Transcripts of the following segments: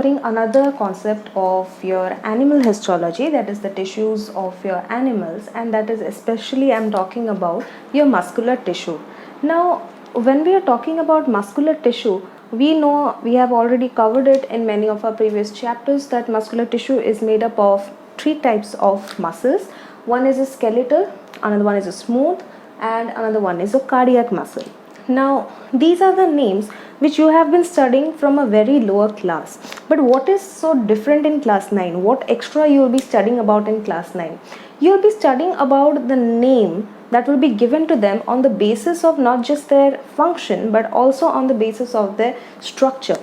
covering another concept of your animal histology, that is the tissues of your animals, and that is especially I'm talking about your muscular tissue. Now, when we are talking about muscular tissue, we know we have already covered it in many of our previous chapters that muscular tissue is made up of three types of muscles. One is a skeletal, another one is a smooth, and another one is a cardiac muscle. Now, these are the names which you have been studying from a very lower class. But what is so different in class 9? What extra you will be studying about in class 9? You will be studying about the name that will be given to them on the basis of not just their function but also on the basis of their structure.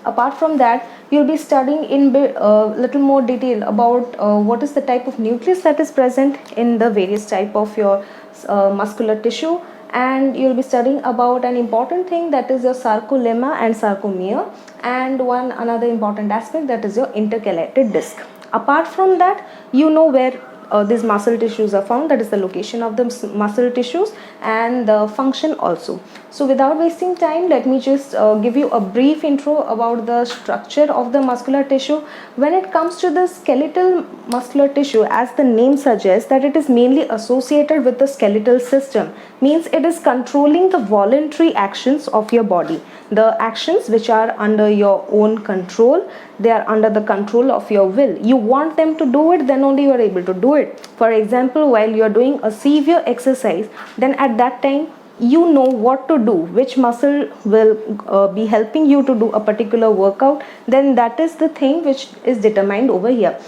Apart from that, you'll be studying in little more detail about what is the type of nucleus that is present in the various type of your muscular tissue, and you'll be studying about an important thing, that is your sarcolemma and sarcomere, and one another important aspect, that is your intercalated disc. Apart from that, you know where these muscle tissues are found, that is the location of the muscle tissues and the function also. So without wasting time, let me just give you a brief intro about the structure of the muscular tissue. When it comes to the skeletal muscular tissue, as the name suggests, that it is mainly associated with the skeletal system, means it is controlling the voluntary actions of your body, the actions which are under your own control. They are under the control of your will. You want them to do it, then only you are able to do it. For example, while you are doing a severe exercise, then at that time you know what to do, which muscle will be helping you to do a particular workout, then that is the thing which is determined over here.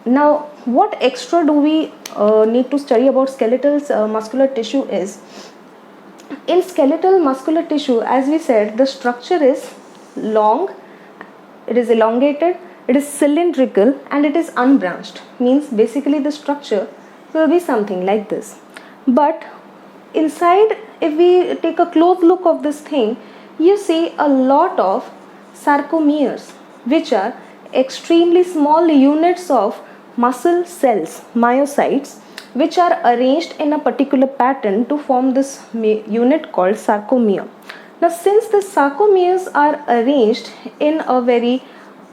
Now, what extra do we need to study about skeletal muscular tissue is, in skeletal muscular tissue, as we said, the structure is long, it is elongated, it is cylindrical, and it is unbranched. Means basically the structure will be something like this. But inside, if we take a close look of this thing, you see a lot of sarcomeres, which are extremely small units of muscle cells, myocytes, which are arranged in a particular pattern to form this unit called sarcomere. Now, since the sarcomeres are arranged in a very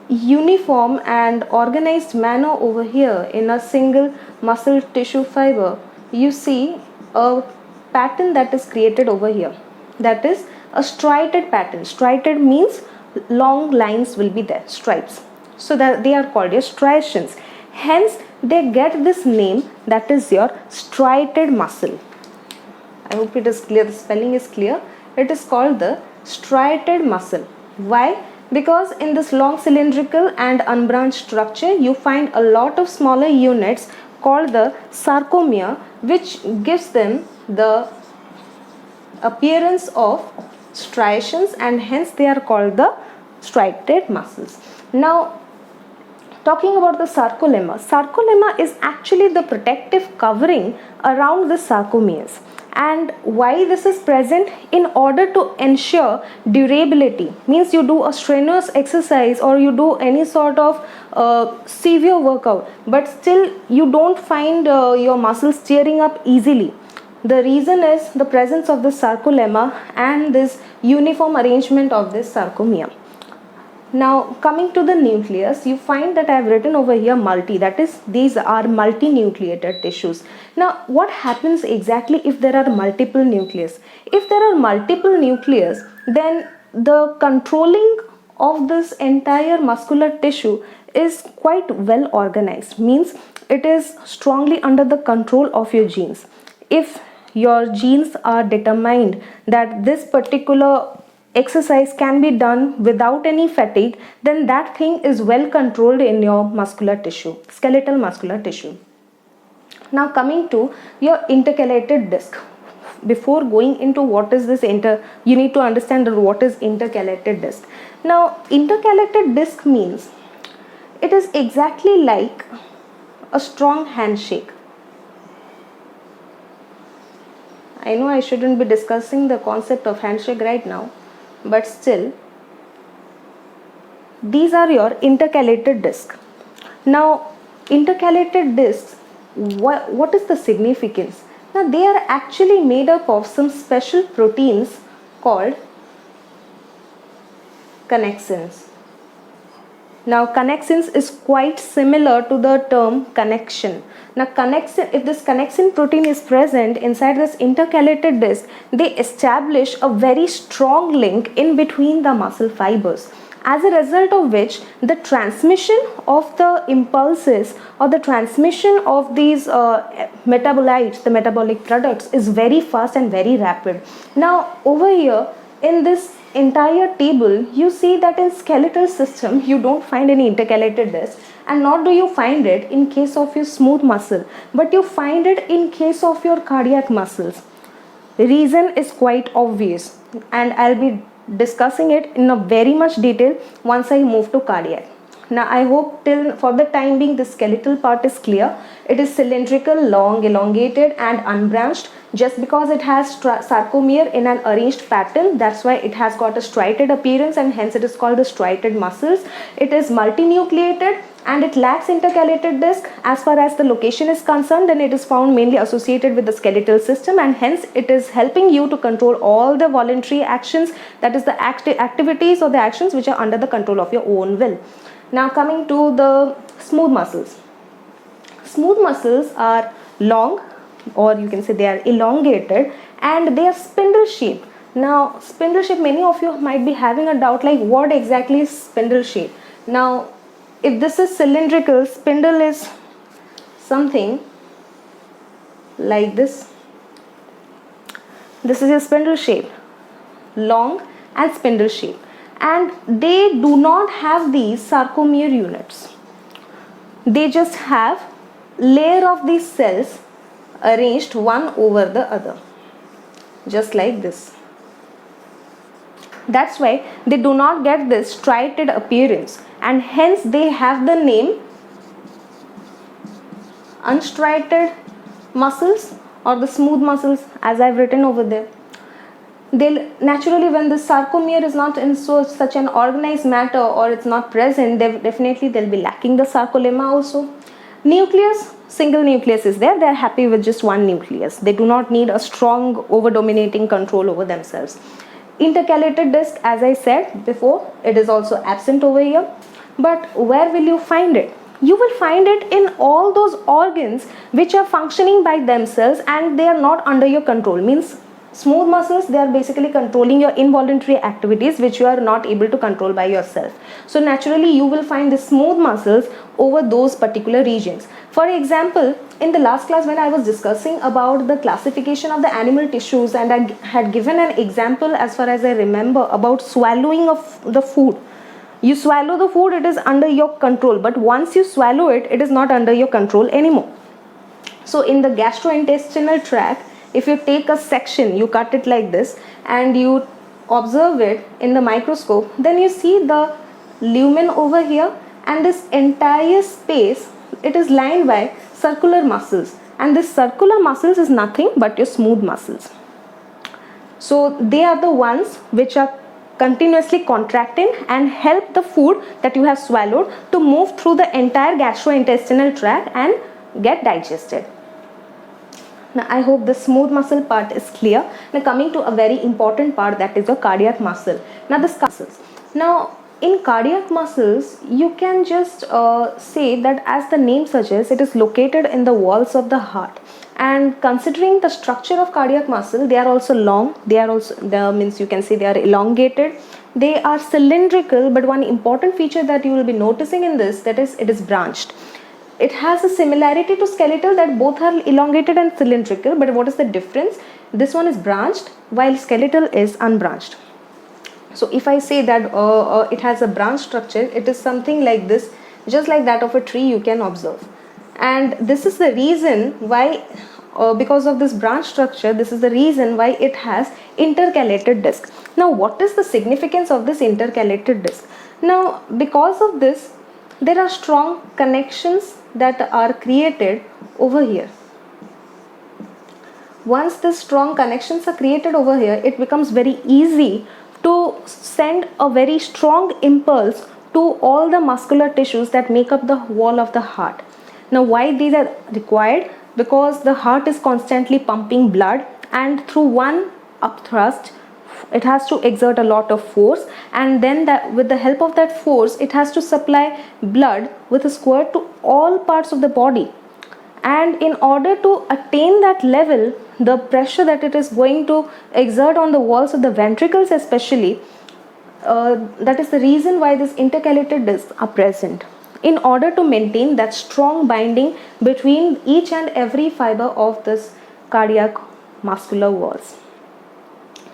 uniform and organized manner over here in a single muscle tissue fiber, you see a pattern that is created over here, that is a striated pattern. Striated means long lines will be there, stripes, so that they are called your striations. Hence they get this name, that is your striated muscle. I hope it is clear, the spelling is clear. It is called the striated muscle. Why? Because in this long cylindrical and unbranched structure, you find a lot of smaller units called the sarcomere, which gives them the appearance of striations, and hence they are called the striated muscles. Now, talking about the sarcolemma is actually the protective covering around the sarcomeres. And why this is present? In order to ensure durability. Means you do a strenuous exercise or you do any sort of severe workout, but still you don't find your muscles tearing up easily. The reason is the presence of the sarcolemma and this uniform arrangement of this sarcomere. Now, coming to the nucleus, you find that I have written over here multi, that is, these are multinucleated tissues. Now, what happens exactly if there are multiple nucleus? If there are multiple nucleus, then the controlling of this entire muscular tissue is quite well organized. Means it is strongly under the control of your genes. If your genes are determined that this particular exercise can be done without any fatigue, then that thing is well controlled in your muscular tissue, skeletal muscular tissue. Now, coming to your intercalated disc. Before going into what is this you need to understand what is intercalated disc. Now, intercalated disc means it is exactly like a strong handshake. I know I shouldn't be discussing the concept of handshake right now, but still, these are your intercalated disc. Now, intercalated discs, what is the significance? Now, they are actually made up of some special proteins called connexins. Now connexins is quite similar to the term connection. Now connexin, if this connexin protein is present inside this intercalated disc, they establish a very strong link in between the muscle fibers, as a result of which the transmission of the impulses or the transmission of these metabolites, the metabolic products, is very fast and very rapid. Now over here in this entire table, you see that in skeletal system you don't find any intercalated disc, and nor do you find it in case of your smooth muscle, but you find it in case of your cardiac muscles. The reason is quite obvious, and I'll be discussing it in a very much detail once I move to cardiac. Now I hope till for the time being the skeletal part is clear. It is cylindrical, long, elongated and unbranched. Just because it has sarcomere in an arranged pattern, that's why it has got a striated appearance, and hence it is called the striated muscles. It is multinucleated and it lacks intercalated disc. As far as the location is concerned, then it is found mainly associated with the skeletal system, and hence it is helping you to control all the voluntary actions, that is the activities or the actions which are under the control of your own will. Now coming to the smooth muscles. Smooth muscles are long, or you can say they are elongated, and they are spindle shaped. Now spindle shape, many of you might be having a doubt like what exactly is spindle shape. Now if this is cylindrical, spindle is something like this. This is a spindle shape, long and spindle shape, and they do not have these sarcomere units. They just have layer of these cells arranged one over the other, just like this. That's why they do not get this striated appearance, and hence they have the name unstriated muscles or the smooth muscles, as I've written over there. They'll naturally, when the sarcomere is not in such an organized matter, or it's not present, they'll be lacking the sarcolemma also. Nucleus, single nucleus is there. They're happy with just one nucleus. They do not need a strong over dominating control over themselves. Intercalated disc, as I said before, it is also absent over here. But where will you find it? You will find it in all those organs which are functioning by themselves and they are not under your control. Means smooth muscles, they are basically controlling your involuntary activities which you are not able to control by yourself. So naturally you will find the smooth muscles over those particular regions. For example, in the last class when I was discussing about the classification of the animal tissues, and I had given an example, as far as I remember, about swallowing of the food. You swallow the food, it is under your control, but once you swallow it, it is not under your control anymore. So in the gastrointestinal tract, if you take a section, you cut it like this and you observe it in the microscope, then you see the lumen over here, and this entire space, it is lined by circular muscles, and this circular muscles is nothing but your smooth muscles. So they are the ones which are continuously contracting and help the food that you have swallowed to move through the entire gastrointestinal tract and get digested. Now I hope the smooth muscle part is clear. Now coming to a very important part, that is the cardiac muscle. Now the muscles. Now in cardiac muscles, you can just say that, as the name suggests, it is located in the walls of the heart. And considering the structure of cardiac muscle, they are also long. They are also, means you can say they are elongated. They are cylindrical, but one important feature that you will be noticing in this, that is, it is branched. It has a similarity to skeletal, that both are elongated and cylindrical, but what is the difference? This one is branched while skeletal is unbranched. So if I say that it has a branch structure, it is something like this, just like that of a tree you can observe. And this is the reason why, because of this branch structure, this is the reason why it has intercalated disc. Now what is the significance of this intercalated disc? Now because of this, there are strong connections that are created over here. Once the strong connections are created over here, it becomes very easy to send a very strong impulse to all the muscular tissues that make up the wall of the heart. Now why these are required? Because the heart is constantly pumping blood, and through one upthrust, it has to exert a lot of force, and then that with the help of that force it has to supply blood with a squirt to all parts of the body. And in order to attain that level, the pressure that it is going to exert on the walls of the ventricles especially, that is the reason why these intercalated discs are present, in order to maintain that strong binding between each and every fiber of this cardiac muscular walls.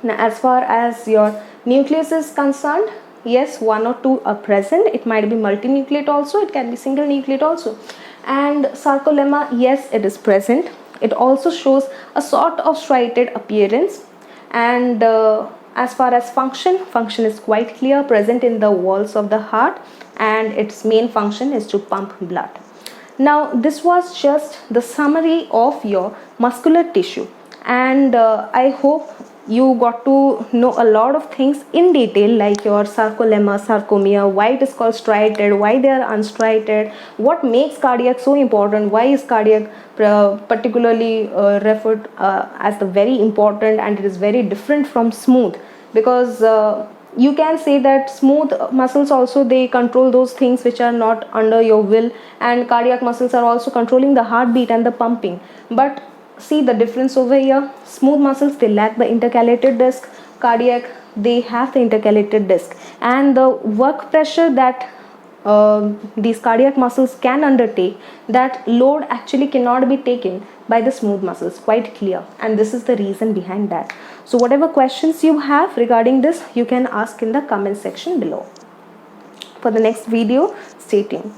Now, as far as your nucleus is concerned, yes, one or two are present. It might be multinucleate also, it can be single nucleate also. And sarcolemma, yes, it is present. It also shows a sort of striated appearance. And as far as function is quite clear, present in the walls of the heart, and its main function is to pump blood. Now, this was just the summary of your muscular tissue, and I hope you got to know a lot of things in detail, like your sarcolemma, sarcomere, why it is called striated, why they are unstriated, what makes cardiac so important, why is cardiac particularly referred as the very important, and it is very different from smooth, because you can say that smooth muscles also, they control those things which are not under your will, and cardiac muscles are also controlling the heartbeat and the pumping. But see the difference over here. Smooth muscles, they lack the intercalated disc. Cardiac, they have the intercalated disc, and the work pressure that these cardiac muscles can undertake, that load actually cannot be taken by the smooth muscles. Quite clear, and this is the reason behind that. So whatever questions you have regarding this, you can ask in the comment section below. For the next video, stay tuned.